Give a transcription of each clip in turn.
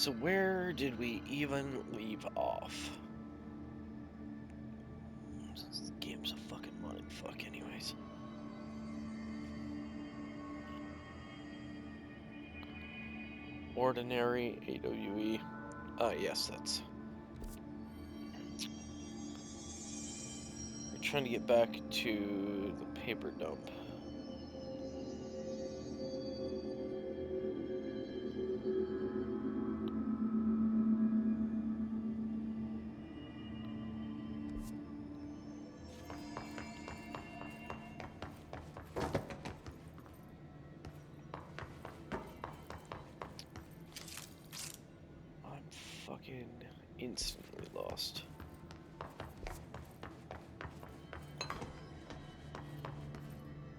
So where did we even leave off? This game's a fucking mindfuck anyways. Ordinary AWE. Yes, that's... We're trying to get back to the paper dump. I'm fucking instantly lost.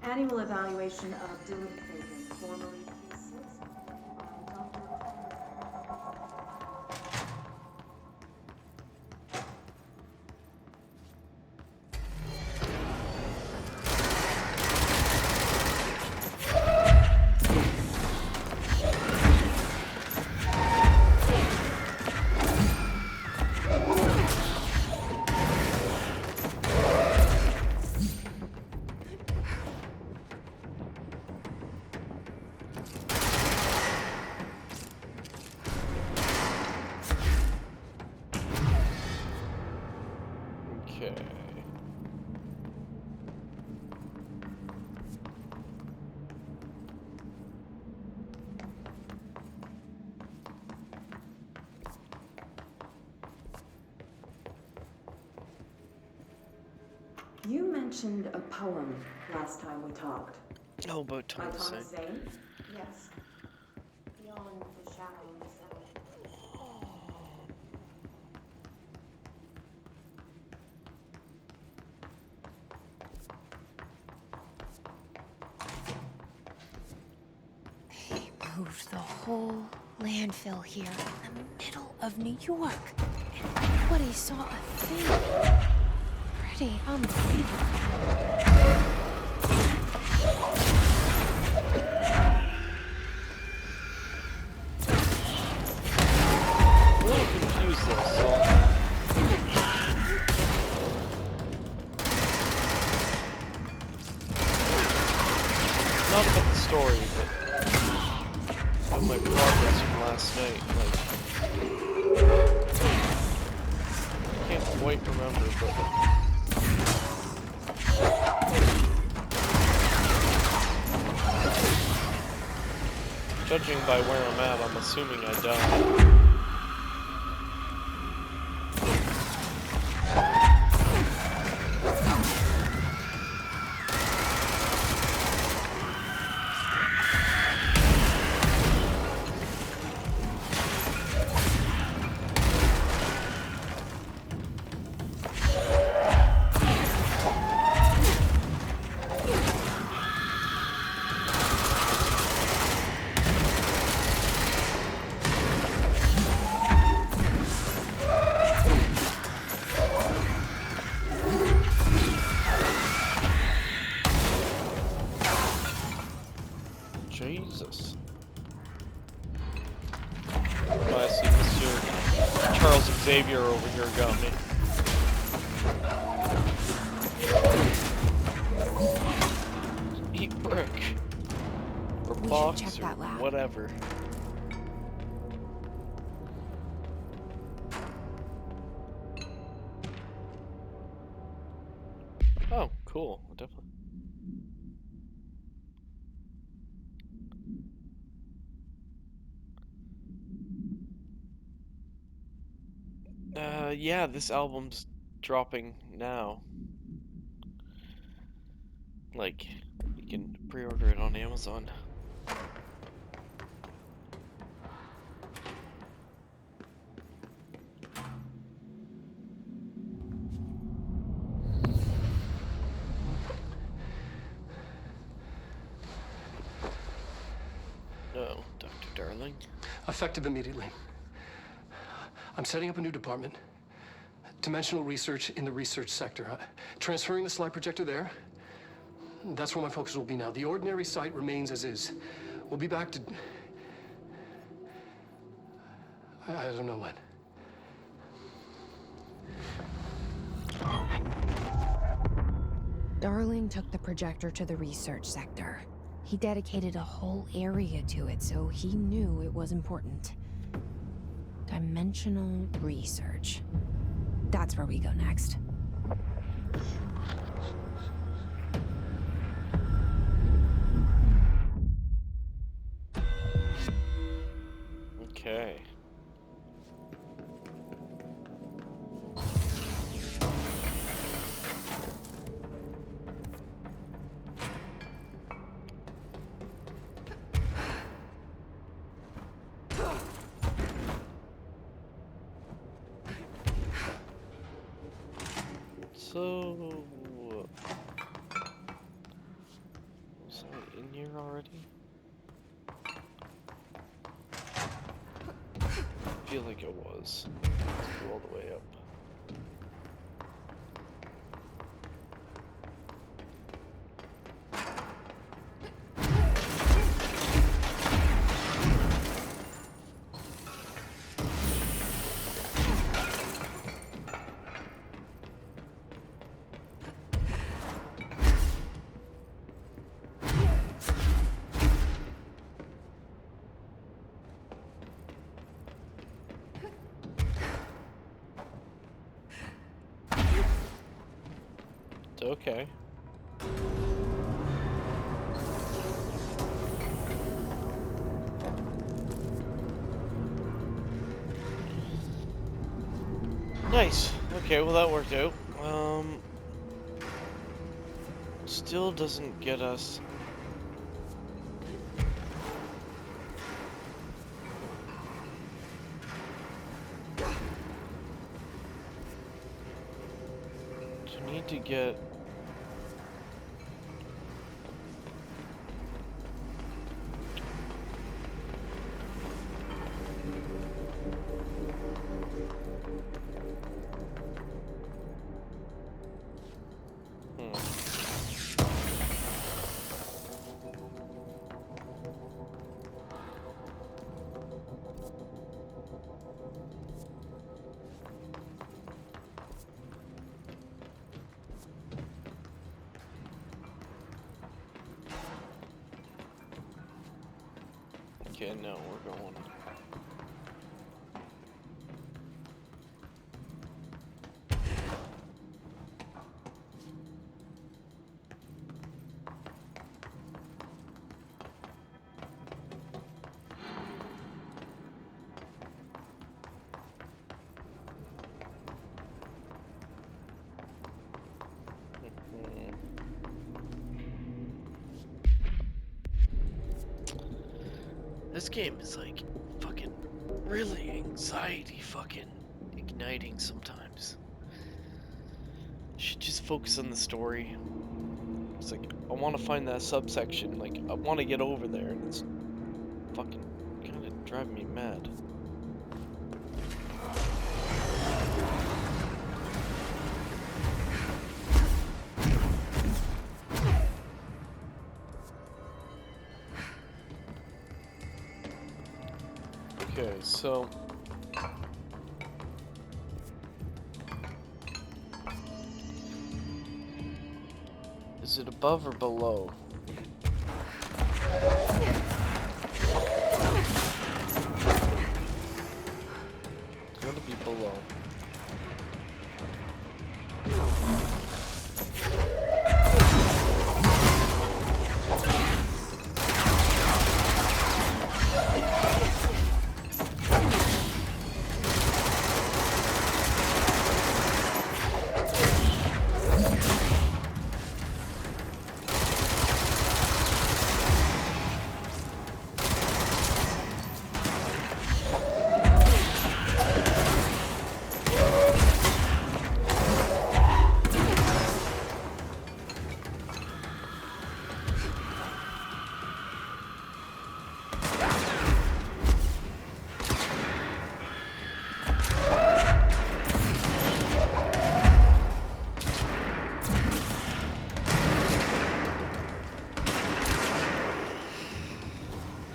Annual evaluation of Dylan Fagan, formerly Q6. Okay. You mentioned a poem last time we talked. Oh, about By Thomas Thomas Zane. Zane? Yes. Beyond the shadows. They moved the whole landfill here in the middle of New York. And nobody saw a thing. Pretty unbelievable. I'm a little confused though, so... Not about the story, but my progress from last night. Like, I can't quite remember, but judging by where I'm at, I'm assuming I died. Jesus. Oh, I see Mr. Charles Xavier over here got me. Eat brick. Or We should box check or that lab. whatever. Oh, cool. Definitely. Yeah, this album's dropping now. Like, you can pre-order it on Amazon. Oh, Dr. Darling. Effective immediately. I'm setting up a new department. Dimensional research in the research sector. Transferring the slide projector there. That's where my focus will be now. The ordinary site remains as is. We'll be back to... I don't know when. Darling took the projector to the research sector. He dedicated a whole area to it, so he knew it was important. Dimensional research. That's where we go next. Okay. So, was I in here already? I feel like it was. Let's go all the way up. Okay. Nice. Okay, well that worked out. Still doesn't get us. We need to get. Okay, no, we're going. This game is like fucking really anxiety fucking igniting sometimes. Should just focus on the story. It's like I want to find that subsection, like I want to get over there, and it's fucking kind of driving me mad. Okay, so is it above or below? It's gotta be below.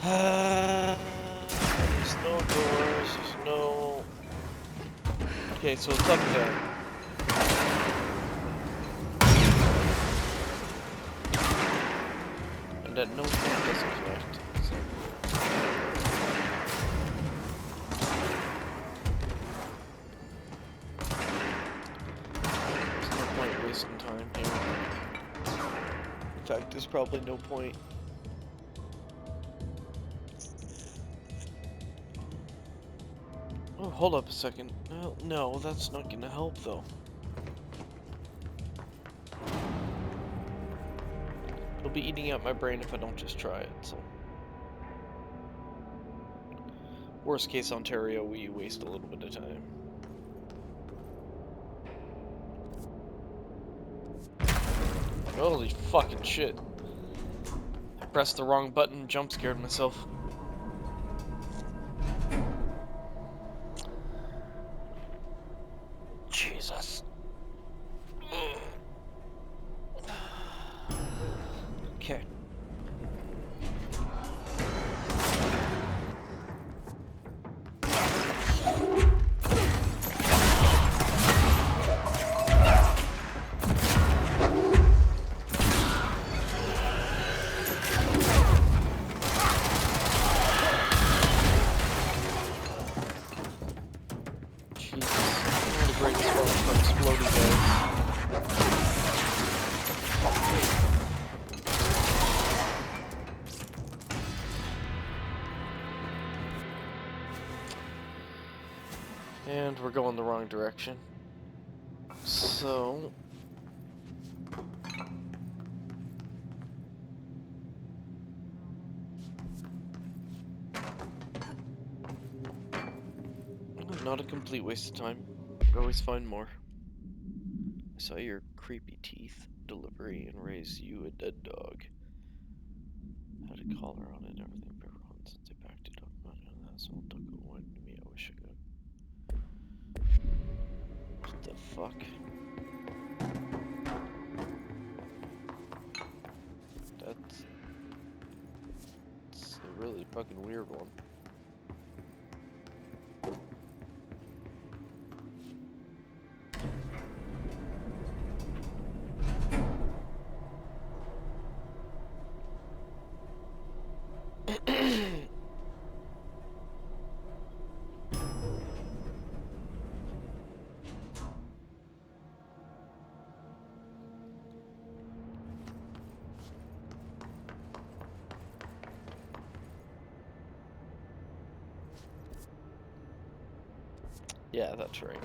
There's no doors. No. Okay, so it's up there. And at no point does it connect. So. There's no point wasting time here. In fact, there's probably no point. Oh, hold up a second. No, that's not gonna help though. It'll be eating out my brain if I don't just try it, so. Worst case Ontario, we waste a little bit of time. Holy fucking shit. I pressed the wrong button, jump scared myself. Jesus. Okay. Jesus. One of the greatest ones for exploding guys. And we're going the wrong direction. So... not a complete waste of time. Always find more. I saw your creepy teeth delivery and raise you a dead dog. Had a collar on it and everything, but everyone since they packed it up. That small dog went to me. I wish I could. What the fuck? That's a really fucking weird one. Yeah, that's right.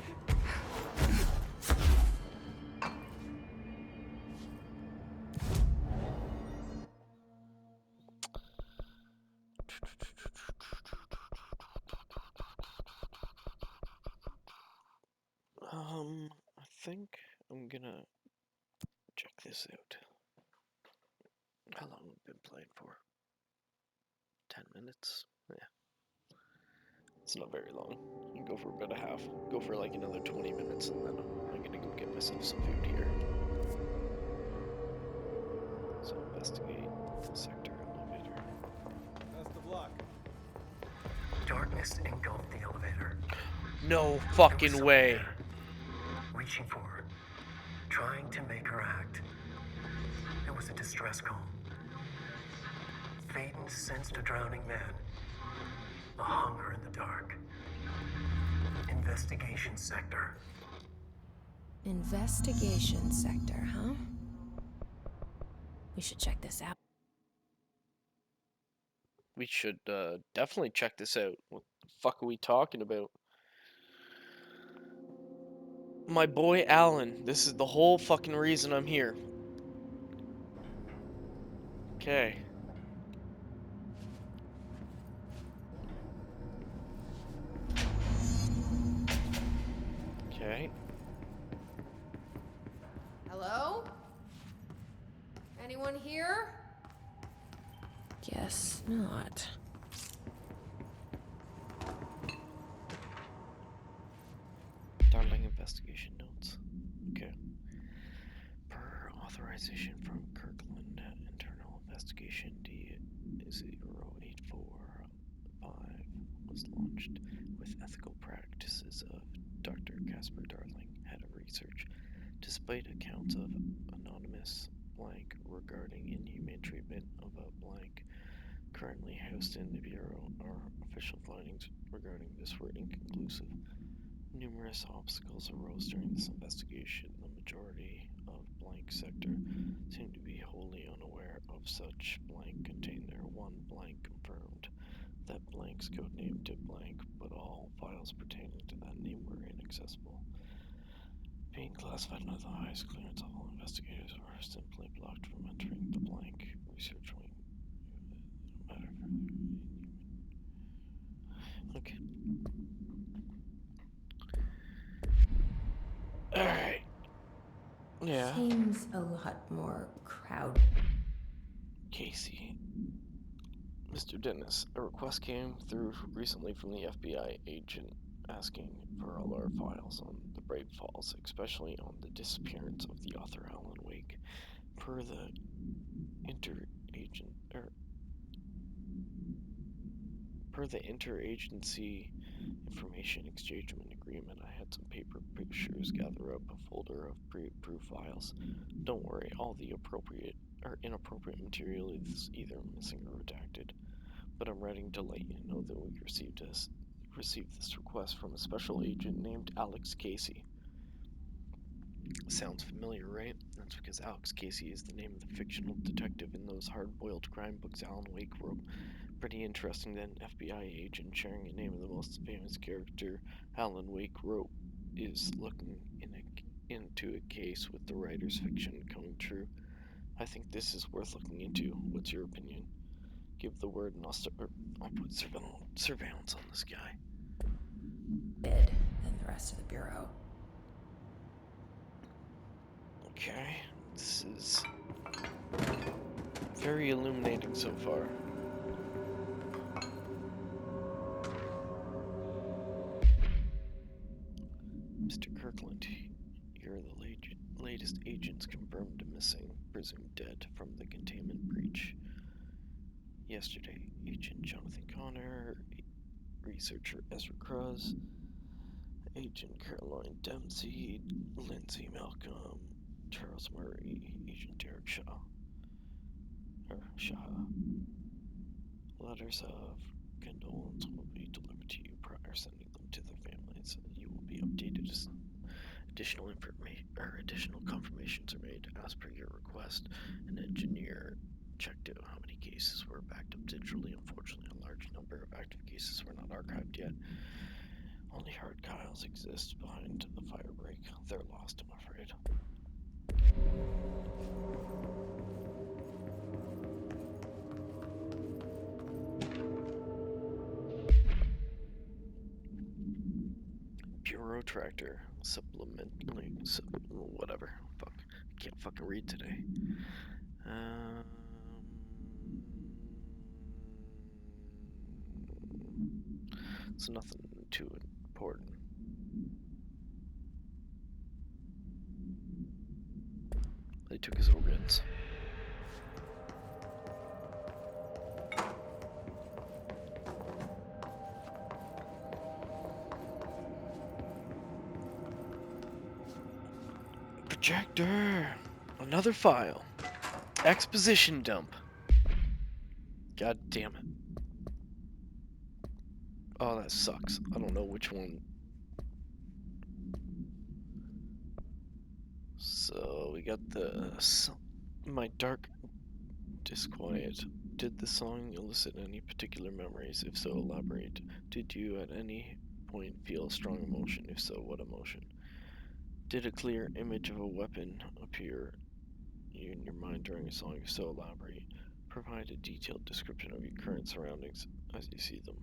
I think I'm gonna check this out. How long have we been playing for? 10 minutes? Yeah. It's not very long. You can go for about a half. Go for like another 20 minutes and then I'm gonna go get myself some food here. So investigate sector elevator. That's the block. Darkness engulfed the elevator. No fucking way. Reaching for her, trying to make her act. It was a distress call. Faden sensed a drowning man. A hunger in the dark. Investigation sector. Investigation sector, huh? We should check this out. We should definitely check this out. What the fuck are we talking about? My boy Alan. This is the whole fucking reason I'm here. Okay. Okay. Hello? Anyone here? Guess not. Darling investigation notes. Okay. Per authorization from Kirkland, internal investigation D 0845 was launched with ethical practices of Dr. Casper Darling, head of research. Despite accounts of anonymous blank regarding inhumane treatment of a blank currently housed in the Bureau, our official findings regarding this were inconclusive. Numerous obstacles arose during this investigation. The majority of blank sector seemed to be wholly unaware of such blank container. One blank confirmed that blank's codename to blank, but all files pertaining to that name were inaccessible. Being classified under the highest clearance level, investigators were simply blocked from entering the blank research wing. Okay. Alright. Yeah. Seems a lot more crowded. Casey. Mr. Dennis, a request came through recently from the FBI agent asking for all our files on the Brave Falls, especially on the disappearance of the author Alan Wake. Per the interagency information exchange agreement, I had some paper pictures gather up a folder of pre-approved files. Don't worry, all the appropriate or inappropriate material is either missing or redacted. But I'm ready to let you know that we received this request from a special agent named Alex Casey. Sounds familiar, right? That's because Alex Casey is the name of the fictional detective in those hard-boiled crime books Alan Wake wrote. Pretty interesting that an FBI agent sharing the name of the most famous character Alan Wake wrote is looking into a case with the writer's fiction coming true. I think this is worth looking into. What's your opinion? Give the word and I'll put surveillance on this guy. Than the rest of the Bureau. Okay, this is very illuminating so far. Mr. Kirkland, you're the latest agents confirmed missing, presumed dead from the containment breach. Yesterday, Agent Jonathan Connor, researcher Ezra Cruz, Agent Caroline Dempsey, Lindsay Malcolm, Charles Murray, Agent Derek Shaw. Letters of condolence will be delivered to you prior sending them to their families. You will be updated as additional information or additional confirmations are made as per your request. An engineer checked out how many cases were backed up digitally. Unfortunately, a large number of active cases were not archived yet. Only hard files exist behind the firebreak. They're lost, I'm afraid. Bureau Tractor, whatever. Fuck, I can't fucking read today. It's nothing too important. They took his organs. Projector! Another file. Exposition dump. God damn it. Oh, that sucks. I don't know which one. So, we got the... My Dark Disquiet. Did the song elicit any particular memories? If so, elaborate. Did you at any point feel a strong emotion? If so, what emotion? Did a clear image of a weapon appear in your mind during a song? If so, elaborate. Provide a detailed description of your current surroundings as you see them.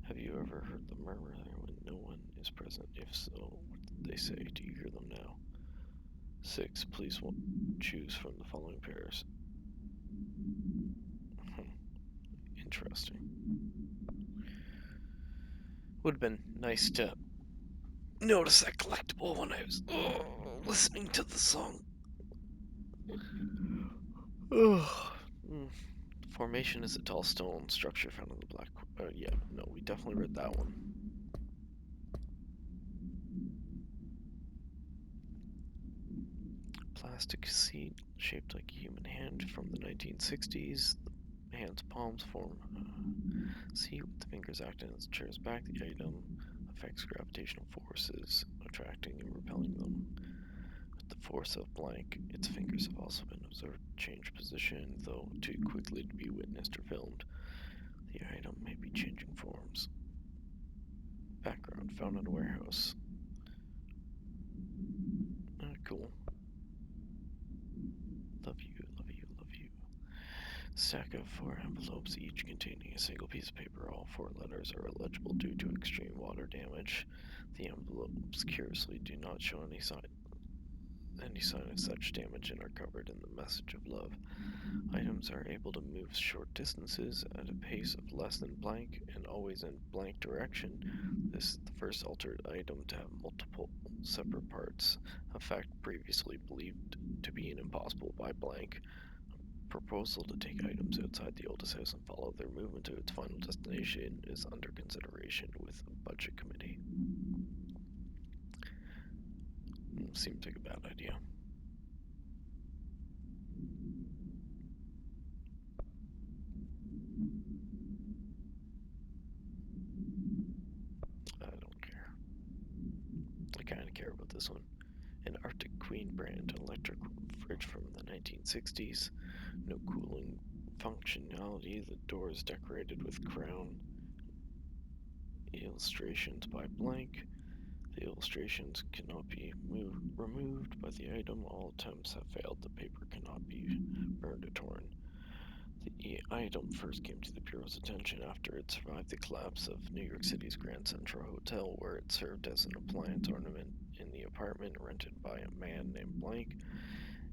Have you ever heard the murmur there when no one is present? If so, what did they say? Do you hear them now? 6. Please choose from the following pairs. Interesting. Would have been nice to notice that collectible when I was listening to the song. 4 Formation is a tall stone structure found in the Black. Yeah, no, we definitely read that one. Plastic seat shaped like a human hand from the 1960s. The hand's palms form a seat with the fingers acting as it chairs back. The item affects gravitational forces, attracting and repelling them. With the force of blank, its fingers have also been observed to change position, though too quickly to be witnessed or filmed. The item may be changing forms. Background found in a warehouse. Cool. Love you, love you, love you. Stack of 4 envelopes, each containing a single piece of paper. All 4 letters are illegible due to extreme water damage. The envelopes curiously do not show any sign of such damage and are covered in the message of love. Items are able to move short distances at a pace of less than blank and always in blank direction. This is the first altered item to have multiple separate parts, a fact previously believed to be impossible by blank. A proposal to take items outside the oldest house and follow their movement to its final destination is under consideration with a budget committee. Seems like a bad idea. I don't care. I kind of care about this one. An Arctic Queen brand electric fridge from the 1960s. No cooling functionality. The door is decorated with crown illustrations by blank. The illustrations cannot be removed by the item. All attempts have failed. The paper cannot be burned or torn. The item first came to the Bureau's attention after it survived the collapse of New York City's Grand Central Hotel, where it served as an appliance ornament in the apartment rented by a man named Blank.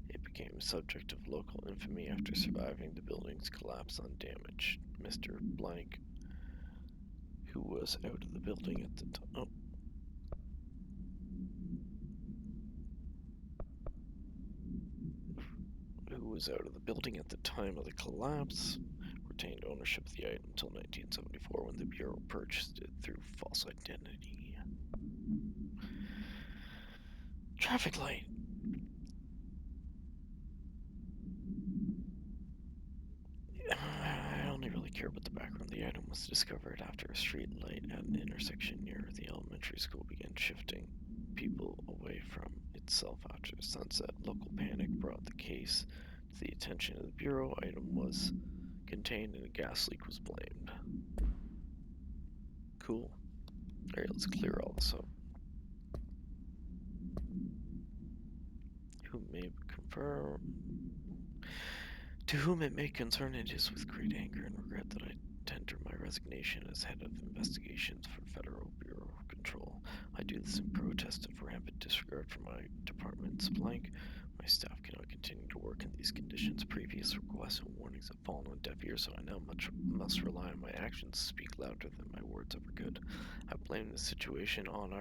It became a subject of local infamy after surviving the building's collapse undamaged. Mr. Blank, who was out of the building at the time. Who was out of the building at the time of the collapse, retained ownership of the item until 1974 when the Bureau purchased it through false identity. Traffic light. I only really care about the background. The item was discovered after a street light at an intersection near the elementary school began shifting people away from itself after sunset. Local panic brought the case to the attention of the Bureau. Item was contained and a gas leak was blamed. Cool. Alright, let's clear all this up. Who may confirm? To whom it may concern, it is with great anger and regret that I tender my resignation as head of investigations for Federal Bureau of Control. I do this in protest of rampant disregard for my department's blank. My staff cannot continue to work in these conditions. Previous requests and warnings have fallen on deaf ears, so I now must rely on my actions to speak louder than my words ever could. I blame the situation on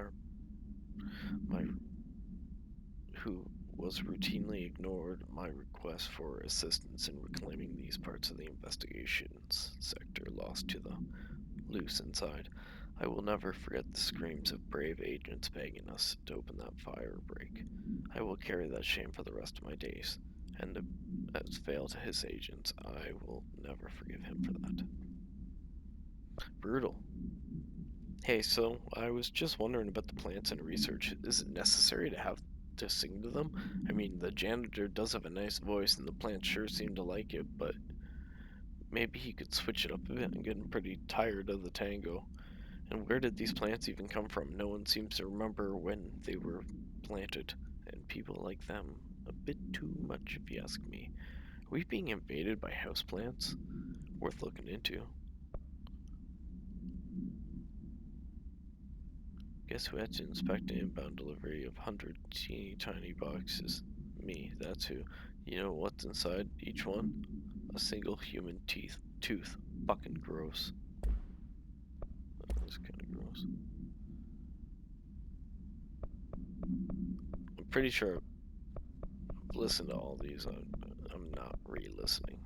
who was routinely ignored my request for assistance in reclaiming these parts of the investigations sector lost to the loose inside. I will never forget the screams of brave agents begging us to open that fire break. I will carry that shame for the rest of my days, and as failed to his agents, I will never forgive him for that. Brutal. Hey, so I was just wondering about the plants and research. Is it necessary to sing to them? I mean, the janitor does have a nice voice and the plants sure seem to like it, but maybe he could switch it up a bit. I'm getting pretty tired of the tango. And where did these plants even come from? No one seems to remember when they were planted, and people like them a bit too much if you ask me. Are we being invaded by houseplants? Worth looking into. Guess who had to inspect an inbound delivery of 100 teeny tiny boxes? Me, that's who. You know what's inside each one? A single human tooth. Fucking gross. That was kind of gross. I'm pretty sure I've listened to all these. I'm not re-listening.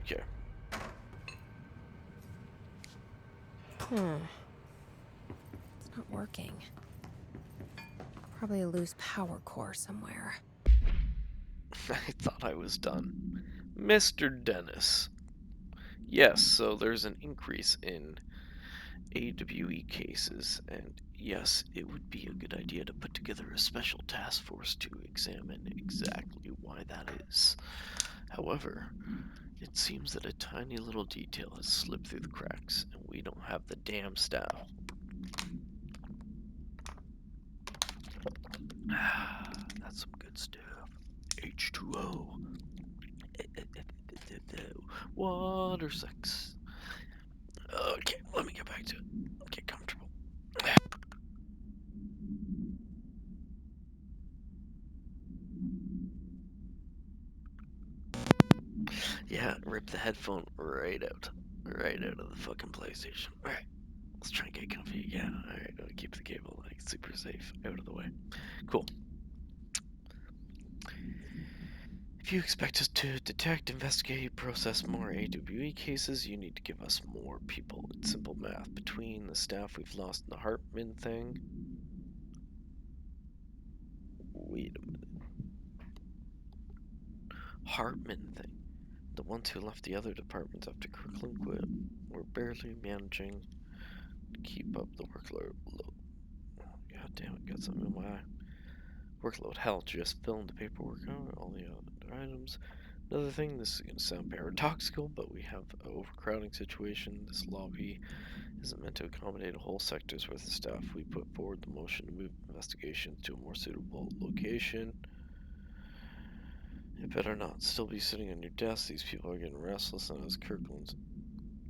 Okay. It's not working. Probably a loose power core somewhere. I thought I was done. Mr. Dennis. Yes, so there's an increase in AWE cases, and yes, it would be a good idea to put together a special task force to examine exactly why that is. However, it seems that a tiny little detail has slipped through the cracks, and we don't have the damn staff. That's some good stuff. H2O. Water sex. Okay, let me get back to it. Get comfortable. Yeah, rip the headphone right out. Right out of the fucking PlayStation. Alright, let's try and get comfy again. Alright, I'll keep the cable like super safe out of the way. Cool. If you expect us to detect, investigate, process more AWE cases, you need to give us more people. It's simple math. Between the staff we've lost in the Hartman thing. Wait a minute. Hartman thing. The ones who left the other departments after Kirkland quit were barely managing to keep up the workload. God damn it, got something in my eye. Workload, hell, just filling the paperwork out, all the other items. Another thing, this is going to sound paradoxical, but we have an overcrowding situation. This lobby isn't meant to accommodate a whole sector's worth of staff. We put forward the motion to move investigations to a more suitable location. It better not still be sitting on your desk. These people are getting restless, and as Kirkland's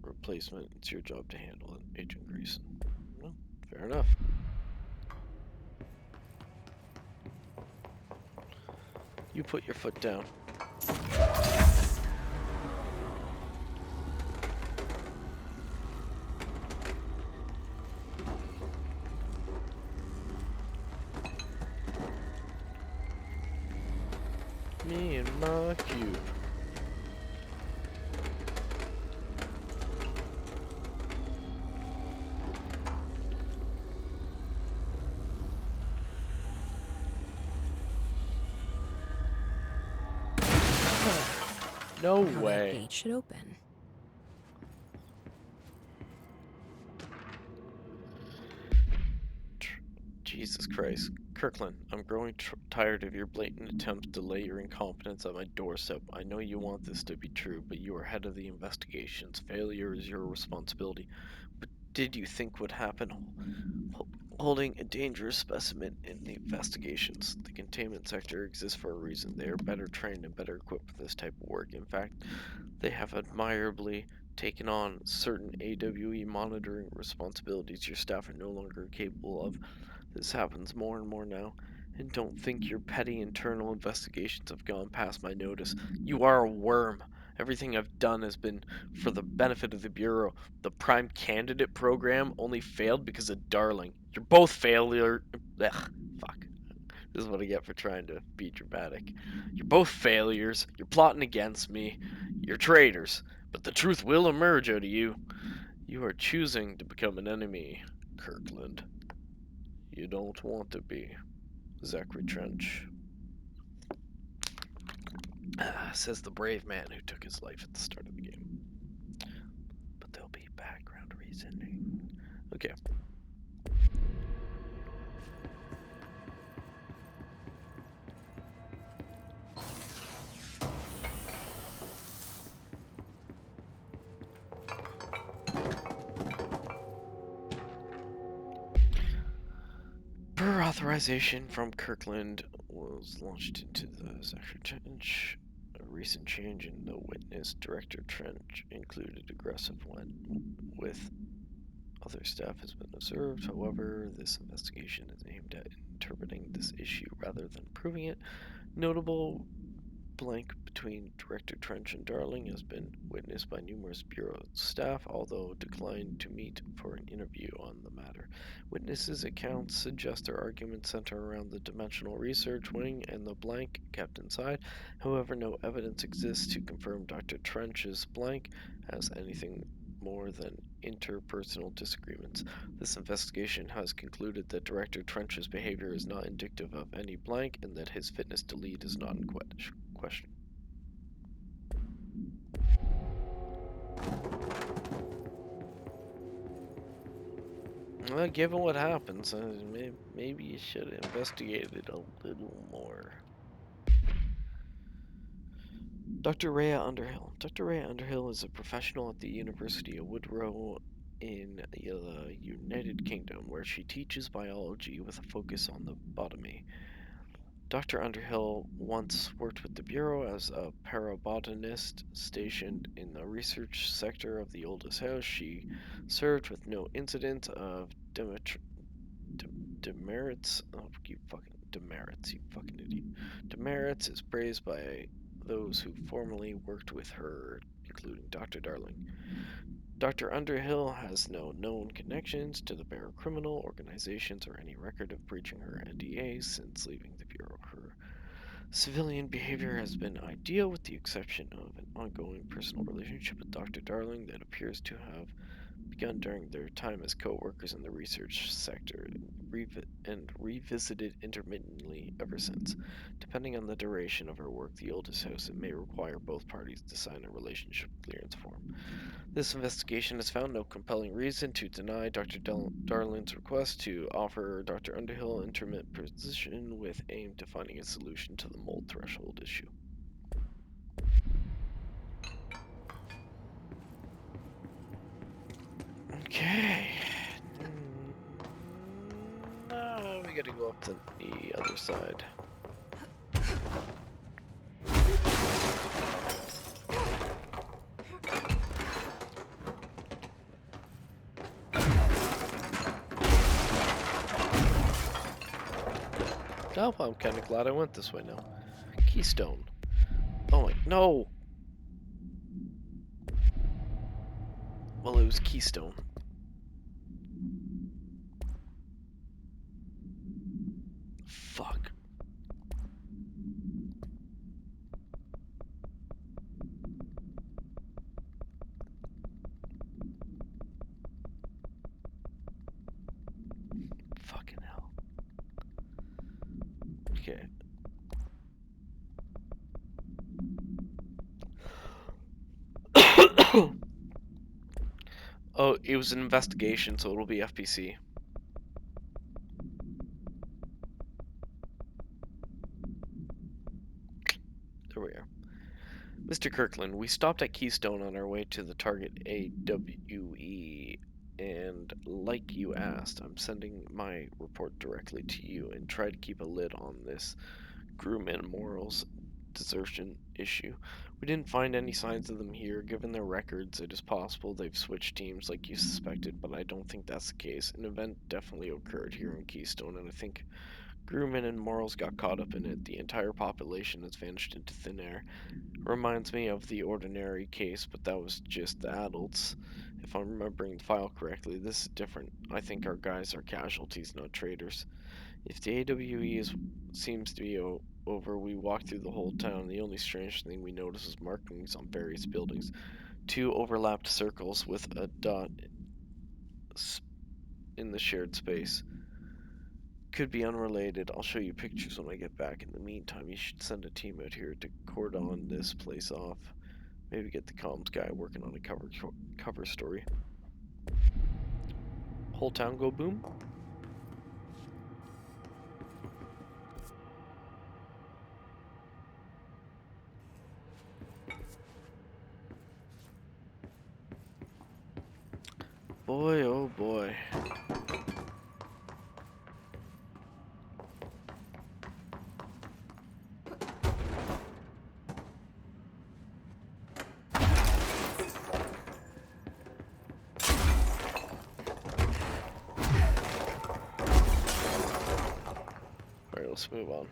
replacement, it's your job to handle it, Agent Greason. Well, fair enough. You put your foot down. Me and my cube. No How that way. gate should open. Jesus Christ. Kirkland, I'm growing tired of your blatant attempts to lay your incompetence at my doorstep. I know you want this to be true, but you are head of the investigations. Failure is your responsibility. But did you think would happen holding a dangerous specimen in the investigations? The containment sector exists for a reason. They are better trained and better equipped for this type of work. In fact, they have admirably taken on certain AWE monitoring responsibilities your staff are no longer capable of. This happens more and more now, and don't think your petty internal investigations have gone past my notice. You are a worm. Everything I've done has been for the benefit of the Bureau. The Prime Candidate program only failed because of Darling. You're both failure. Ugh, fuck. This is what I get for trying to be dramatic. You're both failures. You're plotting against me. You're traitors. But the truth will emerge out of you. You are choosing to become an enemy, Kirkland. You don't want to be. Zachary Trench. Says the brave man who took his life at the start of the game. But there'll be background reasoning. Okay. Per authorization from Kirkland was launched into the Zachary Trench. A recent change in the witness. Director Trench included aggressive one with other staff has been observed. However, this investigation is aimed at interpreting this issue rather than proving it. Notable blank between Director Trench and Darling has been witnessed by numerous Bureau staff, although declined to meet for an interview on the matter. Witnesses' accounts suggest their arguments center around the Dimensional Research Wing and the blank kept inside. However, no evidence exists to confirm Dr. Trench's blank has anything more than interpersonal disagreements. This investigation has concluded that Director Trench's behavior is not indicative of any blank and that his fitness to lead is not in question. Well, given what happens, maybe you should have investigated a little more. Dr. Rhea Underhill. Dr. Rhea Underhill is a professional at the University of Woodrow in the United Kingdom, where she teaches biology with a focus on the botany. Dr. Underhill once worked with the Bureau as a parabotanist stationed in the research sector of the oldest house. She served with no incident of demerits. Oh, you fucking demerits, you fucking idiot. Demerits is praised by those who formerly worked with her, including Dr. Darling. Dr. Underhill has no known connections to the Bureau criminal organizations or any record of breaching her NDA since leaving the Bureau. Her civilian behavior has been ideal with the exception of an ongoing personal relationship with Dr. Darling that appears to have begun during their time as co-workers in the research sector and revisited intermittently ever since. Depending on the duration of her work, the oldest house, it may require both parties to sign a relationship clearance form. This investigation has found no compelling reason to deny Dr. Darling's request to offer Dr. Underhill an intermittent position with aim to finding a solution to the mold threshold issue. Okay. Now we gotta go up to the other side. Oh, I'm kind of glad I went this way now. Keystone. Oh my, no! Well, it was Keystone. Fuck. Fucking hell. Okay. Oh, it was an investigation, so it'll be FPC. There we are. Mr. Kirkland, we stopped at Keystone on our way to the target AWE, and like you asked, I'm sending my report directly to you and try to keep a lid on this Grumman Morals desertion issue. We didn't find any signs of them here. Given their records, it is possible they've switched teams like you suspected, but I don't think that's the case. An event definitely occurred here in Keystone, and I think Grumman and Morals got caught up in it. The entire population has vanished into thin air. Reminds me of the Ordinary case, but that was just the adults. If I'm remembering the file correctly, this is different. I think our guys are casualties, not traitors. If the AWE seems to be over, we walked through the whole town. The only strange thing we noticed was markings on various buildings. 2 overlapped circles with a dot in the shared space. Could be unrelated. I'll show you pictures when I get back. In the meantime, you should send a team out here to cordon this place off. Maybe get the comms guy working on a cover story. Whole town go boom? Boy, oh boy. Alright, let's move on.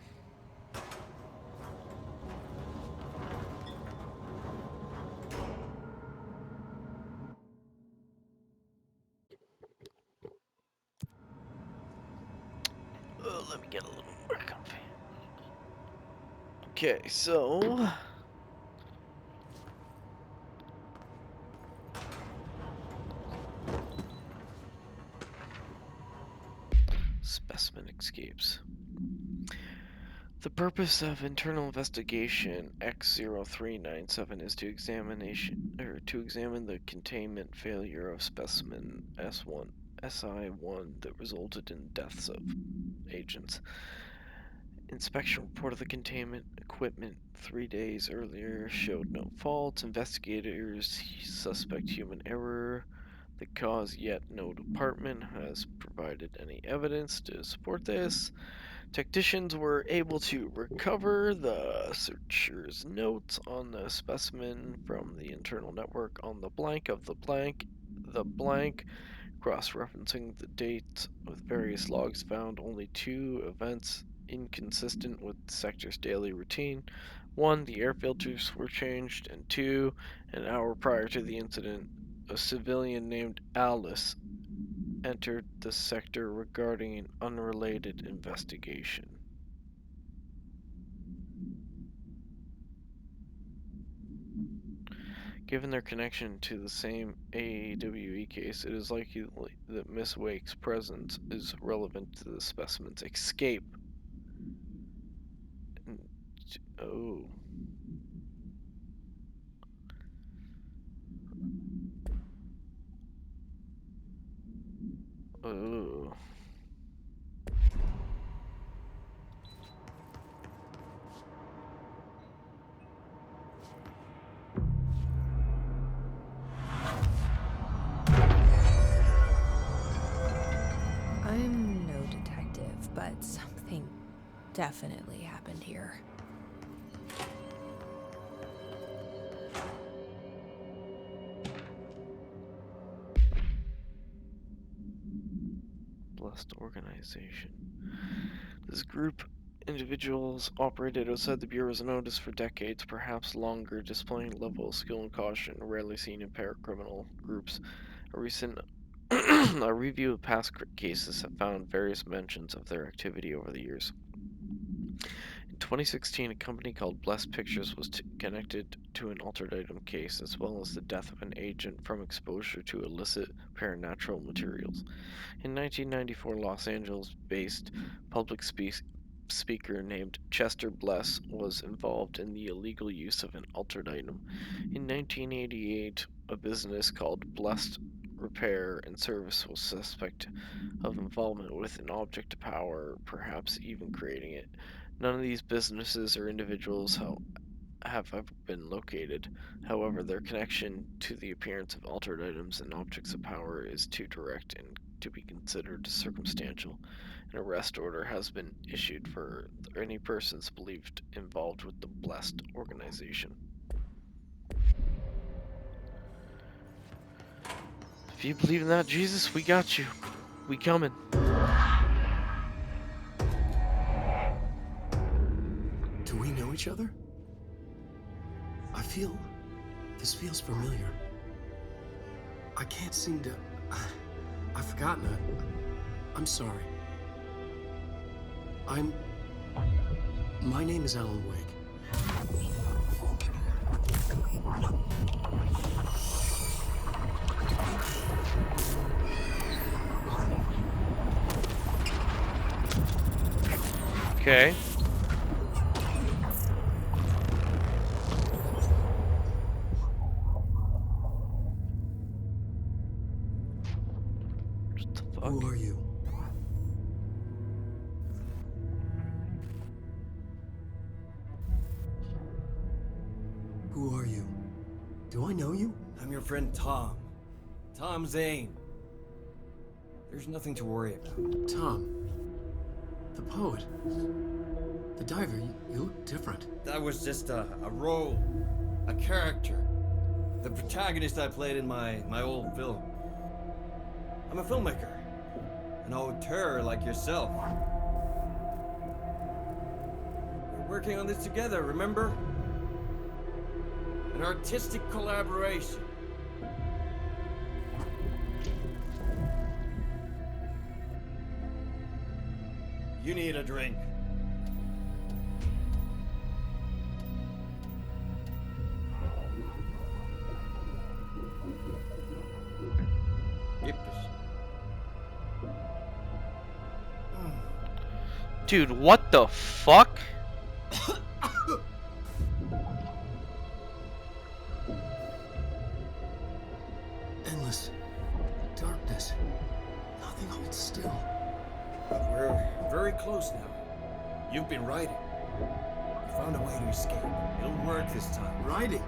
Okay, so specimen escapes. The purpose of internal investigation X0397 is to examine the containment failure of specimen SI1 that resulted in deaths of agents. Inspection report of the containment equipment 3 days earlier showed no faults. Investigators suspect human error. The cause, yet no department has provided any evidence to support this. Technicians were able to recover the searcher's notes on the specimen from the internal network on the blank of the blank. The blank, cross-referencing the dates with various logs, found only 2 events inconsistent with the sector's daily routine. 1, the air filters were changed, and 2, an hour prior to the incident, a civilian named Alice entered the sector regarding an unrelated investigation. Given their connection to the same AAWE case, it is likely that Miss Wake's presence is relevant to the specimen's escape. Oh. Oh. I'm no detective, but something definitely happened here. Blessed organization. This group individuals operated outside the Bureau's notice for decades, perhaps longer, displaying a level of skill and caution rarely seen in paracriminal groups. A recent a review of past cases have found various mentions of their activity over the years. In 2016, a company called Blessed Pictures was connected to an altered item case, as well as the death of an agent from exposure to illicit paranatural materials. In 1994, Los Angeles-based public speaker named Chester Bless was involved in the illegal use of an altered item. In 1988, a business called Blessed Repair and Service was suspect of involvement with an object of power, perhaps even creating it. None of these businesses or individuals have ever been located. However, their connection to the appearance of altered items and objects of power is too direct and to be considered circumstantial. An arrest order has been issued for any persons believed involved with the Blessed organization. If you believe in that, Jesus, we got you. We coming. Do we know each other? This feels familiar. I can't seem to... I've forgotten it. I'm sorry. My name is Alan Wake. Okay. What the fuck? Who are you? Who are you? Do I know you? I'm your friend Tom. Tom Zane. There's nothing to worry about. Tom. The poet. The diver. You look different. That was just a role. A character. The protagonist I played in my old film. I'm a filmmaker. An auteur like yourself. We're working on this together, remember? An artistic collaboration. You need a drink. Dude, what the fuck? Endless darkness. Nothing holds still. But we're very close now. You've been writing. You found a way to escape. It'll work this time. Riding.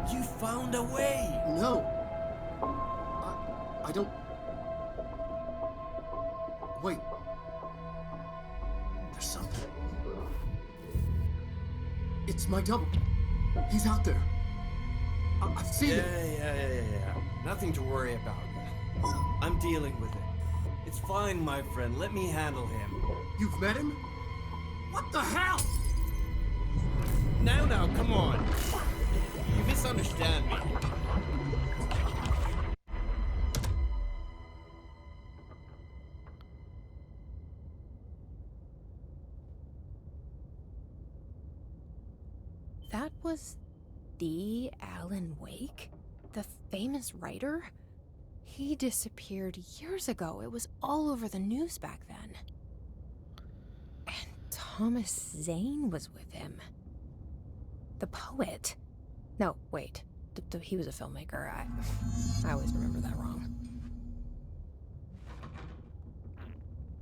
You found a way! No. I don't. Wait. There's something. It's my double. He's out there. I've seen Yeah, it. yeah. Nothing to worry about. I'm dealing with it. It's fine, my friend. Let me handle him. You've met him? What the hell? Now, come on. You misunderstand me. That was the Alan Wake? The famous writer? He disappeared years ago. It was all over the news back then. And Thomas Zane was with him. The poet. No, wait. He was a filmmaker. I always remember that wrong.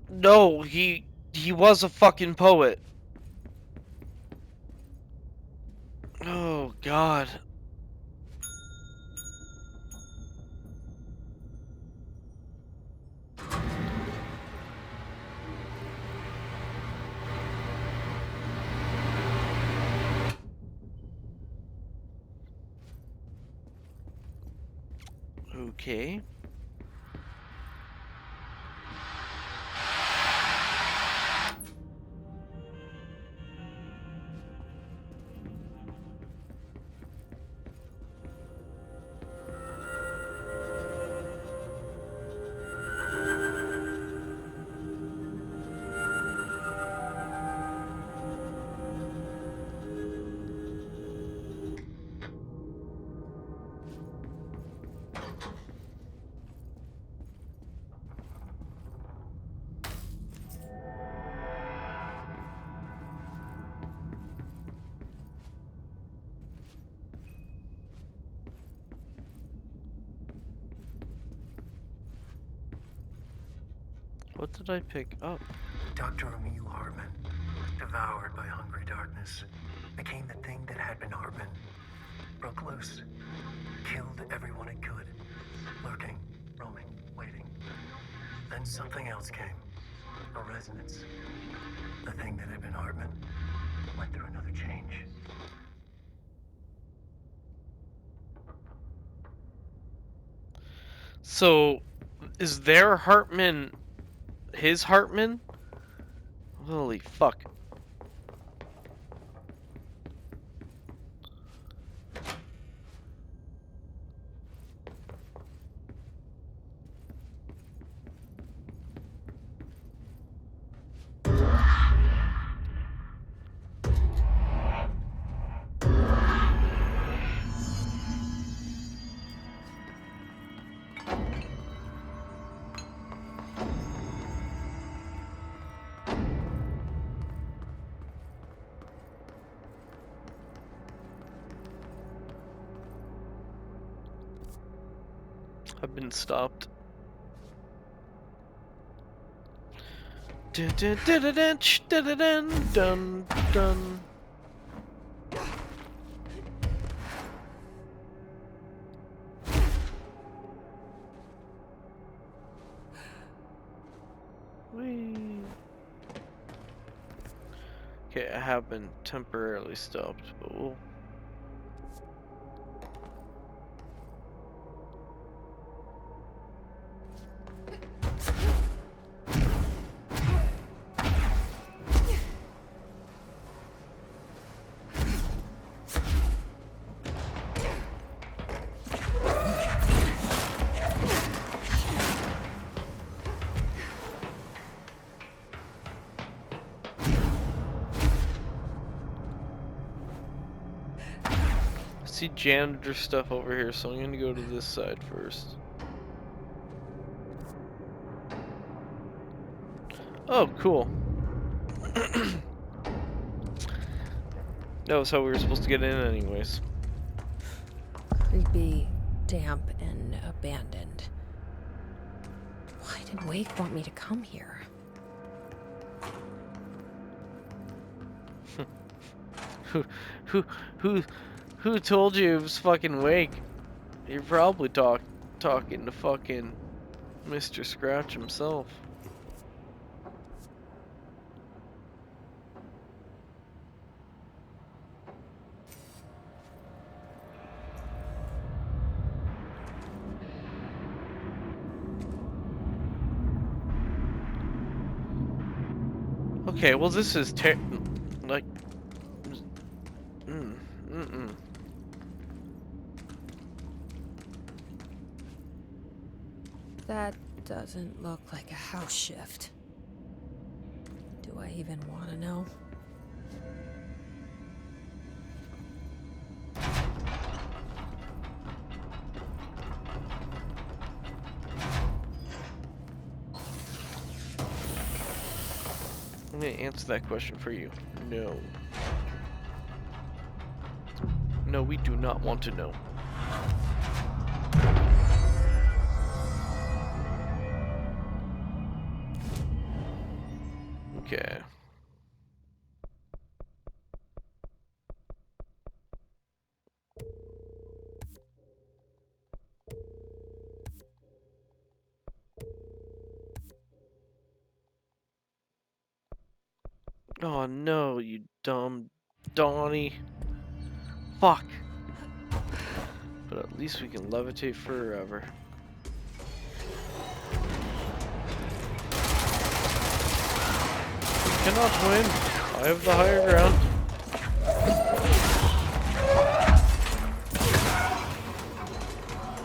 No, he was a fucking poet. Oh, God. Okay. What did I pick up? Dr. Emil Hartman, devoured by hungry darkness, became the thing that had been Hartman. Broke loose, killed everyone it could, lurking, roaming, waiting. Then something else came, a resonance. The thing that had been Hartman went through another change. So, is their Hartman his Hartman? Holy fuck. I've been stopped. Dun dun dun dun dun dun dun dun dun. Whee. Okay, I have been temporarily stopped, but we'll. See janitor stuff over here, so I'm gonna go to this side first. Oh, cool. That was how we were supposed to get in anyways. Creepy, damp, and abandoned. Why did Wake want me to come here? Who told you it was fucking Wake? You're probably talking to fucking Mr. Scratch himself. Okay, well this is like That doesn't look like a house shift. Do I even want to know? I'm gonna answer that question for you. No. No, we do not want to know. Okay. Oh no, you dumb Donnie. Fuck. But at least we can levitate forever. You cannot win. I have the higher ground.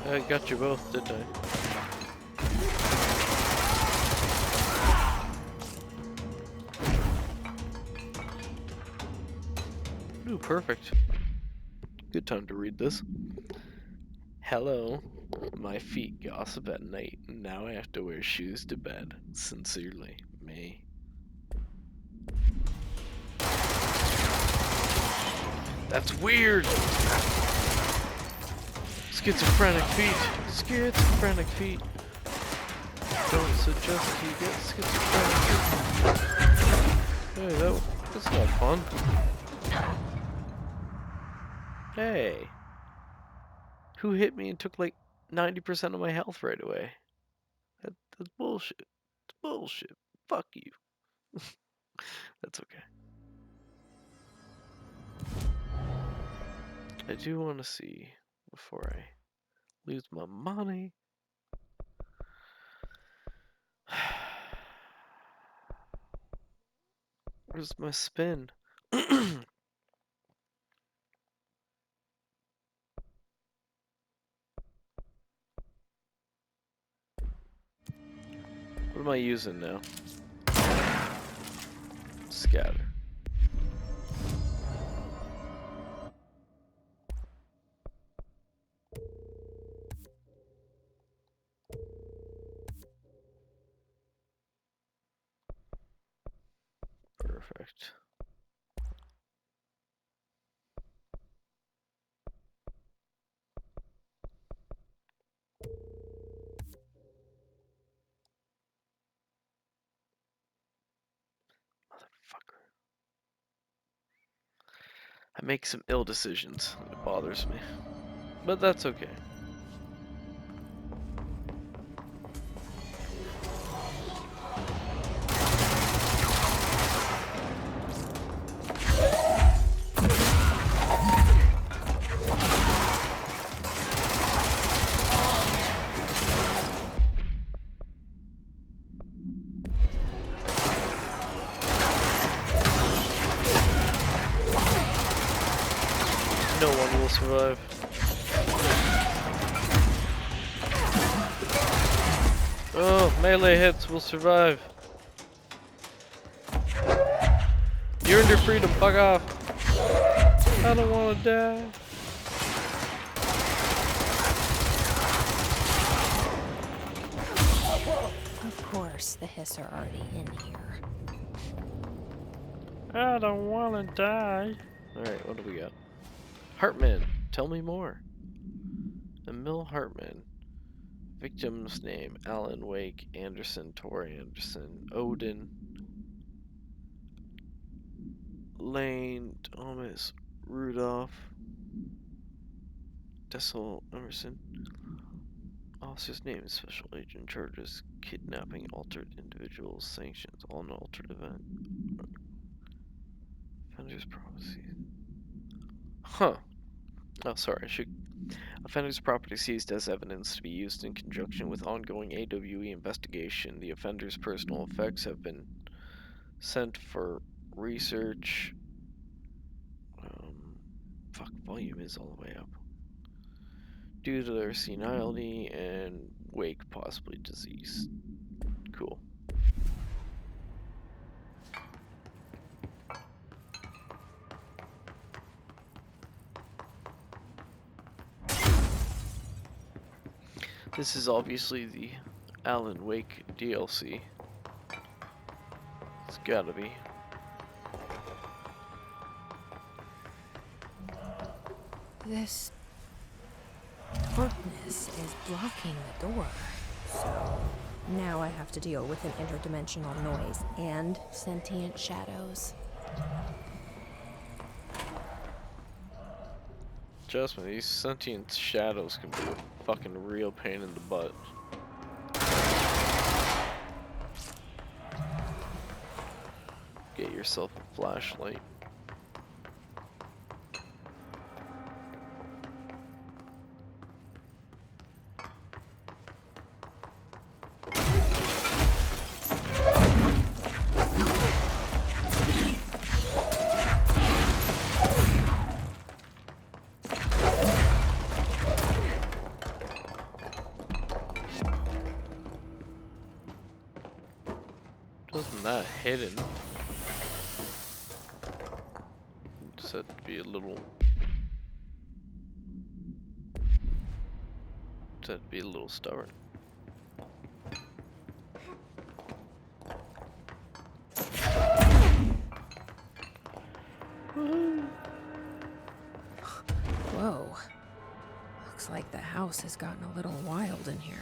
I got you both, didn't I? Ooh, perfect. Good time to read this. Hello. My feet gossip at night. Now I have to wear shoes to bed. Sincerely, May. That's weird! Schizophrenic feet. Schizophrenic feet. Don't suggest you get schizophrenic feet. Hey, that's not fun. Hey. Who hit me and took like 90% of my health right away? That's bullshit. It's bullshit. Fuck you. That's okay. I do want to see before I lose my money. Where's my spin? What am I using now? Scatter. Perfect. Motherfucker. I make some ill decisions. It bothers me. But that's okay. No one will survive. Oh, melee hits will survive. You earned your freedom, fuck off. I don't want to die. Of course, the Hiss are already in here. I don't wanna die. Alright, what do we got? Hartman, tell me more. Emil Hartman. Victim's name, Alan Wake, Anderson, Tor Anderson, Odin, Lane, Thomas, Rudolph, Dessel, Emerson. Officer's name is Special Agent, charges kidnapping altered individuals, sanctions on altered event. Offender's prophecy. Huh. Oh, sorry, I should. Offender's property seized as evidence to be used in conjunction with ongoing AWE investigation. The offender's personal effects have been sent for research. Fuck, volume is all the way up. Due to their senility and Wake possibly disease. Cool. This is obviously the Alan Wake DLC. It's gotta be. This darkness is blocking the door. So now I have to deal with an interdimensional noise and sentient shadows. Trust me, these sentient shadows can be a fucking real pain in the butt. Get yourself a flashlight. Wasn't that hidden? Just had to be a little. Just had to be a little stubborn. Whoa. Looks like the house has gotten a little wild in here.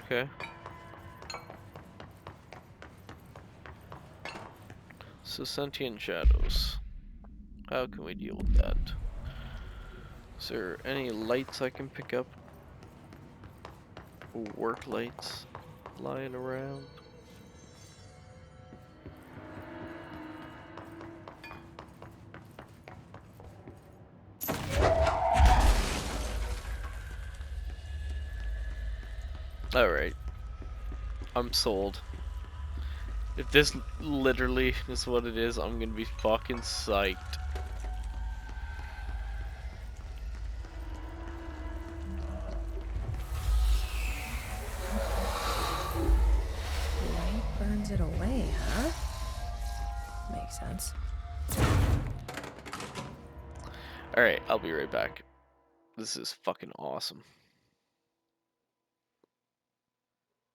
Okay. So sentient shadows. How can we deal with that? Is there any lights I can pick up? Work lights lying around? Alright. I'm sold. If this literally is what it is, I'm gonna be fucking psyched. Light burns it away, huh? Makes sense. Alright, I'll be right back. This is fucking awesome.